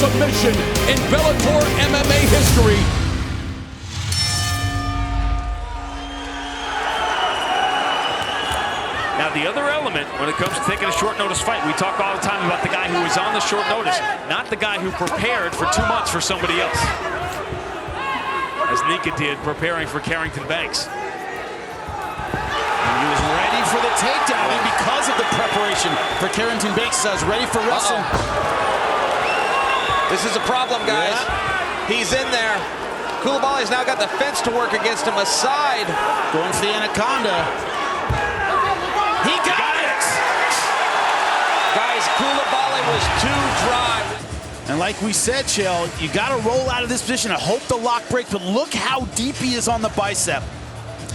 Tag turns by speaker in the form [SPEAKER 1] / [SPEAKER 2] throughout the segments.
[SPEAKER 1] submission in Bellator MMA history.
[SPEAKER 2] Now, the other element when it comes to taking a short notice fight, we talk all the time about the guy who was on the short notice, not the guy who prepared for 2 months for somebody else. As Nika did, preparing for Carrington Banks.
[SPEAKER 3] And he was ready for the takedown, and because of the preparation for Carrington Banks, I was ready for wrestling.
[SPEAKER 4] This is a problem, guys. Yeah. He's in there. Coulibaly's now got the fence to work against him aside.
[SPEAKER 3] Going for the anaconda. He got it!
[SPEAKER 4] Guys, Coulibaly was too dry.
[SPEAKER 3] And like we said, Chael, you got to roll out of this position. I hope the lock breaks, but look how deep he is on the bicep.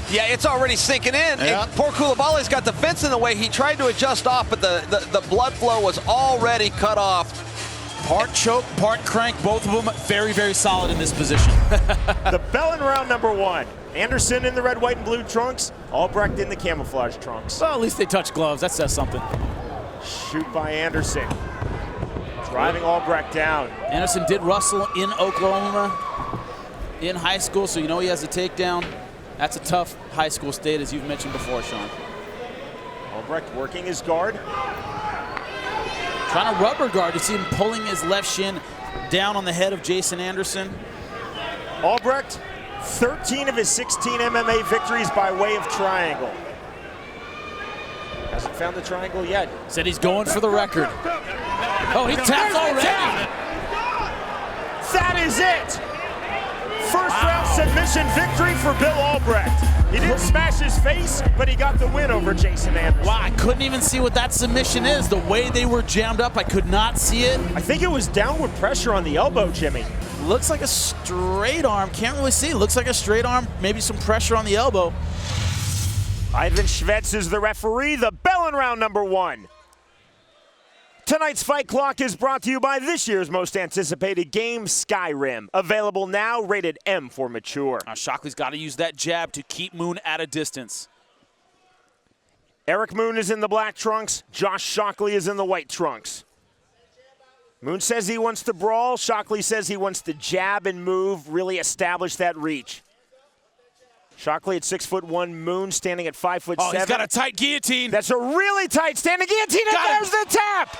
[SPEAKER 4] Yeah, it's already sinking in.
[SPEAKER 3] Yeah.
[SPEAKER 4] And poor Coulibaly's got the fence in the way. He tried to adjust off, but the blood flow was already cut off.
[SPEAKER 3] Part choke, part crank, both of them very, very solid in this position.
[SPEAKER 5] The bell in round number 1. Anderson in the red, white, and blue trunks. Albrecht in the camouflage trunks.
[SPEAKER 3] Well, at least they touch gloves. That says something.
[SPEAKER 5] Shoot by Anderson. Driving Albrecht down.
[SPEAKER 3] Anderson did wrestle in Oklahoma in high school, so you know he has a takedown. That's a tough high school state, as you've mentioned before, Sean.
[SPEAKER 5] Albrecht working his guard.
[SPEAKER 3] Trying to rubber guard. You see him pulling his left shin down on the head of Jason Anderson.
[SPEAKER 5] Albrecht, 13 of his 16 MMA victories by way of triangle. Hasn't found the triangle yet.
[SPEAKER 3] Said he's going for the record. Oh, he tapped already.
[SPEAKER 5] That is it. First round submission victory for Bill Albrecht. He didn't smash his face, but he got the win over Jason Anderson.
[SPEAKER 3] Wow, I couldn't even see what that submission is. The way they were jammed up, I could not see it.
[SPEAKER 5] I think it was downward pressure on the elbow, Jimmy.
[SPEAKER 3] Looks like a straight arm. Can't really see. Looks like a straight arm. Maybe some pressure on the elbow.
[SPEAKER 5] Ivan Shvets is the referee. The bell in round number 1. Tonight's Fight Clock is brought to you by this year's most anticipated game, Skyrim. Available now, rated M for mature.
[SPEAKER 3] Shockley's got to use that jab to keep Moon at a distance.
[SPEAKER 5] Eric Moon is in the black trunks. Josh Shockley is in the white trunks. Moon says he wants to brawl. Shockley says he wants to jab and move, really establish that reach. Shockley at 6'1", Moon standing at 5'7".
[SPEAKER 3] Oh, he's got a tight guillotine.
[SPEAKER 5] That's a really tight standing guillotine, and there's the tap!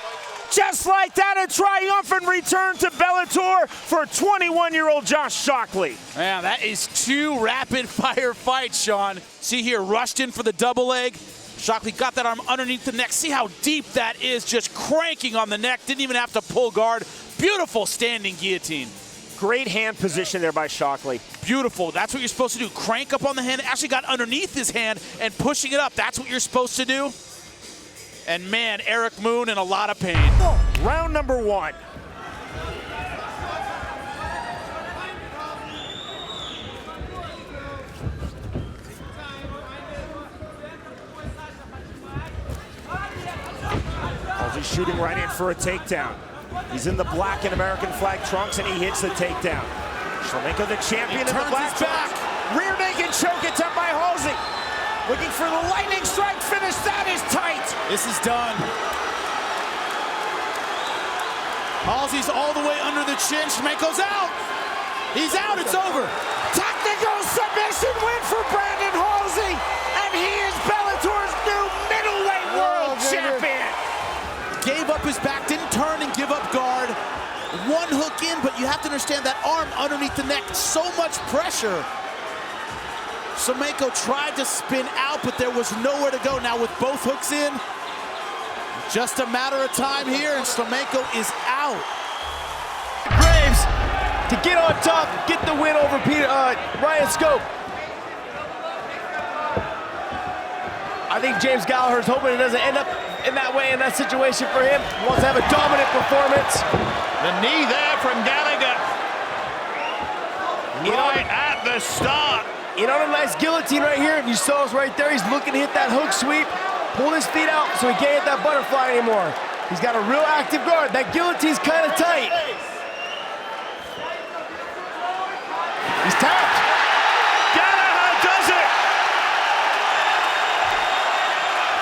[SPEAKER 5] Just like that, a triumphant return to Bellator for 21-year-old Josh Shockley.
[SPEAKER 3] Man, that is 2 rapid-fire fights, Sean. See here, rushed in for the double leg. Shockley got that arm underneath the neck. See how deep that is, just cranking on the neck. Didn't even have to pull guard. Beautiful standing guillotine.
[SPEAKER 5] Great hand position there by Shockley.
[SPEAKER 3] Beautiful. That's what you're supposed to do. Crank up on the hand. Actually got underneath his hand and pushing it up. That's what you're supposed to do. And man, Eric Moon in a lot of pain.
[SPEAKER 5] Round number 1. Halsey shooting right in for a takedown. He's in the black and American flag trunks, and he hits the takedown. Shlemenko, the champion, in the black trunks. Rear naked choke attempt by Halsey. Looking for the lightning strike finish. That is tight.
[SPEAKER 3] This is done. Halsey's all the way under the chin. Shlemenko's out. He's out. It's over.
[SPEAKER 5] Technical submission win for Brandon Halsey, and he is Bellator's new middleweight world champion.
[SPEAKER 3] Gave up his back, didn't turn and give up guard. One hook in, but you have to understand that arm underneath the neck, so much pressure. Shlemenko tried to spin out, but there was nowhere to go. Now with both hooks in, just a matter of time here, and Shlemenko is out.
[SPEAKER 6] Graves to get on top, get the win over Ryan Scope. I think James Gallagher's hoping it doesn't end up in that way, in that situation for him. He wants to have a dominant performance.
[SPEAKER 2] The knee there from Gallagher. Right at the start.
[SPEAKER 6] In on a nice guillotine right here. If you saw us right there, he's looking to hit that hook sweep. Pull his feet out so he can't hit that butterfly anymore. He's got a real active guard. That guillotine's kind of tight. He's tapped.
[SPEAKER 2] Gallagher does it.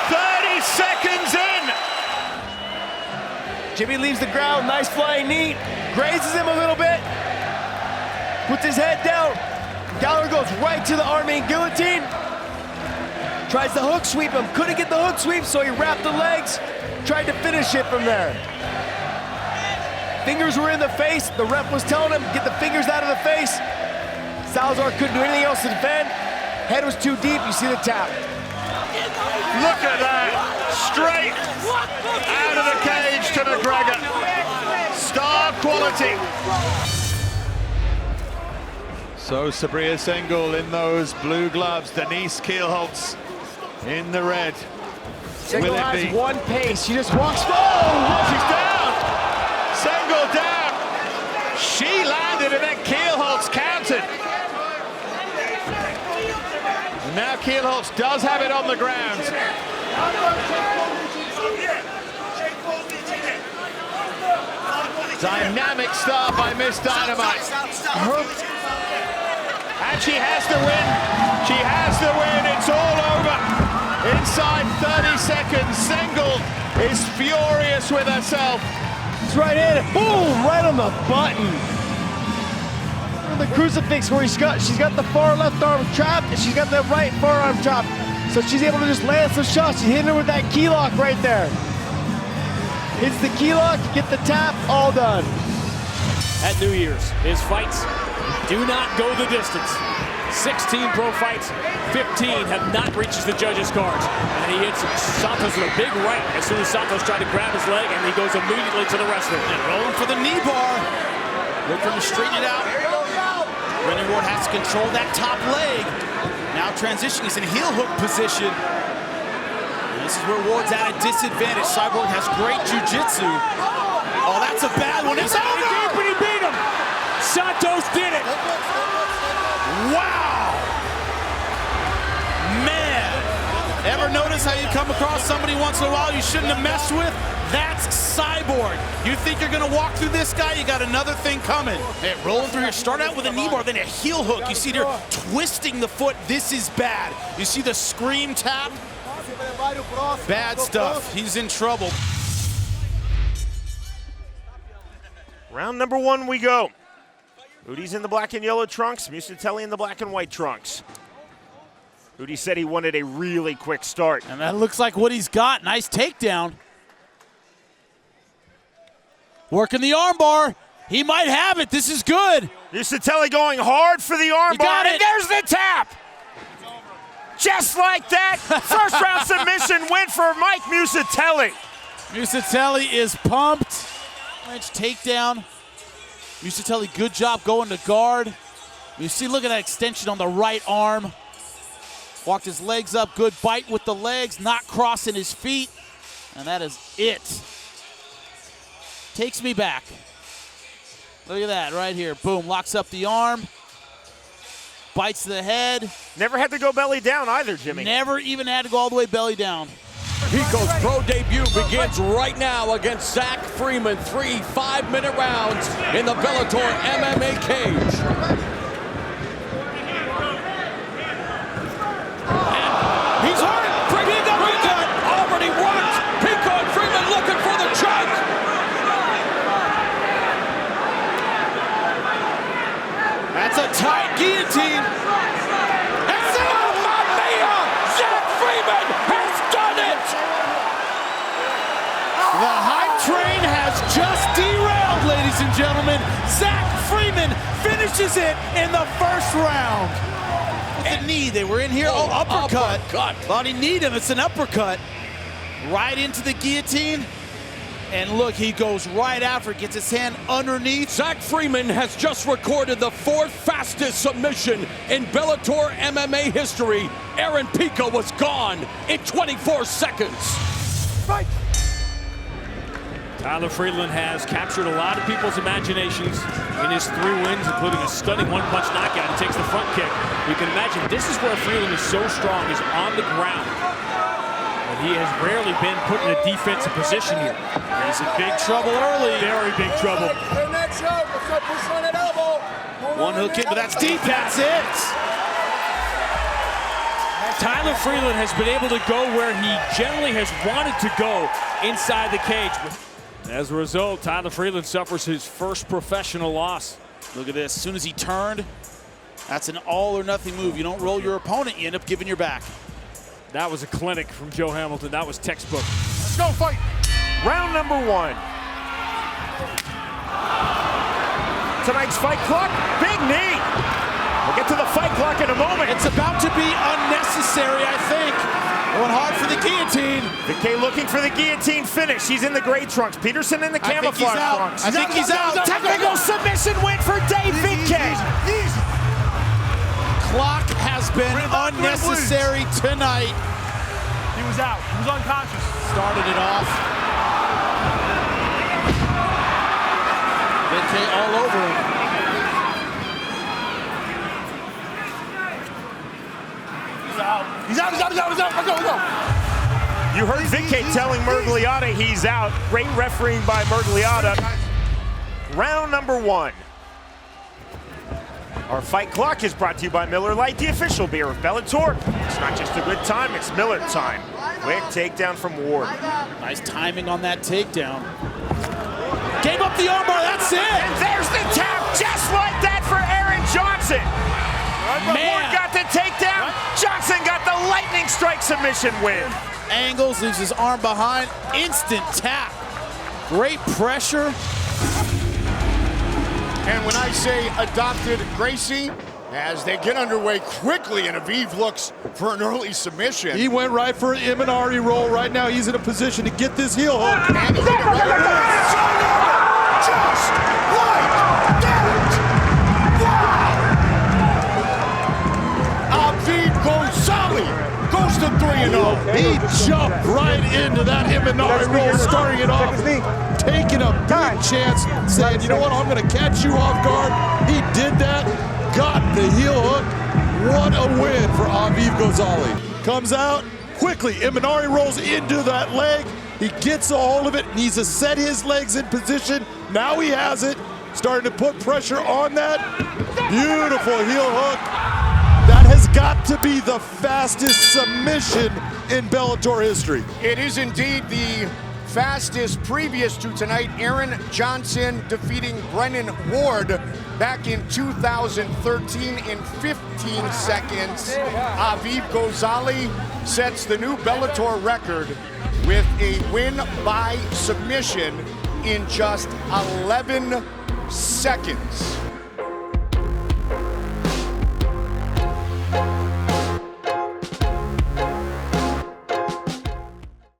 [SPEAKER 2] 30 seconds in.
[SPEAKER 6] Jimmy leaves the ground, nice flying knee, grazes him a little bit, puts his head down. Gallagher goes right to the arming guillotine, tries to hook sweep him, couldn't get the hook sweep, so he wrapped the legs, tried to finish it from there. Fingers were in the face, the ref was telling him, get the fingers out of the face. Salazar couldn't do anything else to defend. Head was too deep, you see the tap.
[SPEAKER 7] Look at that, straight out of the cage to McGregor. Star quality. So Sabrina Sengül in those blue gloves, Denise Kielholz in the red.
[SPEAKER 6] Sengül has one pace, she just walks forward.
[SPEAKER 7] She's down, Sengül down. She landed and then Kielholz countered. And now Kielholz does have it on the ground. Dynamic start by Miss Dynamite. And she has to win. She has to win. It's all over. Inside 30 seconds, Sengül is furious with herself.
[SPEAKER 6] It's right in, boom, right on the button. The crucifix where she's got the far left arm trapped and she's got the right forearm trapped. So she's able to just land some shots. She's hitting her with that key lock right there. Hits the key lock, get the tap, all done.
[SPEAKER 8] At New Year's, his fights do not go the distance. 16 pro fights, 15 have not reached the judges' cards. And he hits Santos with a big right as soon as Santos tried to grab his leg, and he goes immediately to the wrestler.
[SPEAKER 3] And rolling for the knee bar. Look for him to straighten it out. Brendan Ward has to control that top leg. Now transitioning, he's in heel hook position. And this is where Ward's at a disadvantage. Cyborg has great jiu-jitsu. Oh, that's a bad one. It's over!
[SPEAKER 8] But he beat him. Santos did it.
[SPEAKER 3] Wow! Man! Ever notice how you come across somebody once in a while you shouldn't have messed with? That's Cyborg. You think you're gonna walk through this guy, you got another thing coming. Hey, rolling through here, start out with a knee bar, then a heel hook. You see there twisting the foot. This is bad. You see the scream tap? Bad stuff. He's in trouble.
[SPEAKER 5] Round number 1 we go. Uhde's in the black and yellow trunks, Mucitelli in the black and white trunks. Uhde said he wanted a really quick start.
[SPEAKER 3] And that looks like what he's got. Nice takedown. Working the armbar. He might have it. This is good.
[SPEAKER 5] Mucitelli going hard for the armbar.
[SPEAKER 3] got it.
[SPEAKER 5] And there's the tap. Just like that, first round submission win for Mike Mucitelli.
[SPEAKER 3] Mucitelli is pumped. Nice takedown. Mucitelli, good job going to guard. You see, look at that extension on the right arm. Walked his legs up, good bite with the legs, not crossing his feet. And that is it. Takes me back. Look at that right here. Boom, locks up the arm. Bites the head.
[SPEAKER 5] Never had to go belly down either, Jimmy.
[SPEAKER 3] Never even had to go all the way belly down.
[SPEAKER 1] Pico's pro debut begins right now against Zach Freeman. 3 5-minute rounds in the Bellator MMA cage. And he's hurt. Big uppercut. Already worked. Pico and Freeman looking for the choke.
[SPEAKER 3] That's a tight guillotine.
[SPEAKER 1] And Mamma Mia! Zach Freeman has done it!
[SPEAKER 3] The hype train has just derailed, ladies and gentlemen. Zach Freeman finishes it in the first round. With the knee, they were in here. Oh, uppercut. Thought he kneed him. It's an uppercut. Right into the guillotine. And look, he goes right after, gets his hand underneath.
[SPEAKER 1] Zach Freeman has just recorded the 4th fastest submission in Bellator MMA history. Aaron Pico was gone in 24 seconds.
[SPEAKER 6] Right.
[SPEAKER 2] Tyler Freeland has captured a lot of people's imaginations in his 3 wins, including a stunning one-punch knockout. He takes the front kick. You can imagine this is where Freeland is so strong, is on the ground. And he has rarely been put in a defensive position here.
[SPEAKER 3] He's in big trouble early.
[SPEAKER 2] Very big trouble.
[SPEAKER 3] One hook in, but that's deep. That's it.
[SPEAKER 2] Tyler Freeland has been able to go where he generally has wanted to go inside the cage.
[SPEAKER 8] As a result, Tyler Freeland suffers his first professional loss.
[SPEAKER 3] Look at this. As soon as he turned, that's an all or nothing move. You don't roll your opponent, you end up giving your back.
[SPEAKER 8] That was a clinic from Joe Hamilton. That was textbook.
[SPEAKER 6] Let's go fight.
[SPEAKER 5] Round number 1. Tonight's fight clock, big knee. We'll get to the fight clock in a moment.
[SPEAKER 3] It's about to be unnecessary, I think. Going hard for the guillotine.
[SPEAKER 5] Vitkay looking for the guillotine finish. He's in the gray trunks. Peterson in the camouflage trunks.
[SPEAKER 3] I think he's out.
[SPEAKER 5] Technical submission win for Dave Vitkay.
[SPEAKER 3] Clock has been unnecessary tonight.
[SPEAKER 6] He was out. He was unconscious.
[SPEAKER 3] Started it off. Vitkay all over him.
[SPEAKER 6] He's out. Let's go.
[SPEAKER 5] You heard Vitkay telling Mergliata he's out. Great refereeing by Mergliata. Round number 1. Our fight clock is brought to you by Miller Lite, the official beer of Bellator. It's not just a good time, it's Miller time. Quick takedown from Ward.
[SPEAKER 3] Nice timing on that takedown. Gave up the armbar, that's it!
[SPEAKER 5] And there's the tap, just like that for Aaron Johnson. Ward got the takedown, Johnson got the lightning strike submission win.
[SPEAKER 3] Angles, leaves his arm behind, instant tap. Great pressure.
[SPEAKER 9] And when I say adopted Gracie, as they get underway quickly, and Aviv looks for an early submission.
[SPEAKER 10] He went right for an Imanari roll. Right now, he's in a position to get this heel hook.
[SPEAKER 9] And he hit it right away. Just like that! Wow! Aviv Gozali goes to 3-0.
[SPEAKER 10] He jumped right into that Imanari roll, starting it off, taking a big chance, saying, you know what, I'm going to catch you off guard. He did that, got the heel hook. What a win for Aviv Gozali. Comes out quickly, Imanari rolls into that leg. He gets a hold of it, needs to set his legs in position. Now he has it, starting to put pressure on that. Beautiful heel hook. That has got to be the fastest submission in Bellator history.
[SPEAKER 9] It is indeed the fastest previous to tonight. Aaron Johnson defeating Brennan Ward back in 2013 in 15 seconds. Aviv Gozali sets the new Bellator record with a win by submission in just 11 seconds.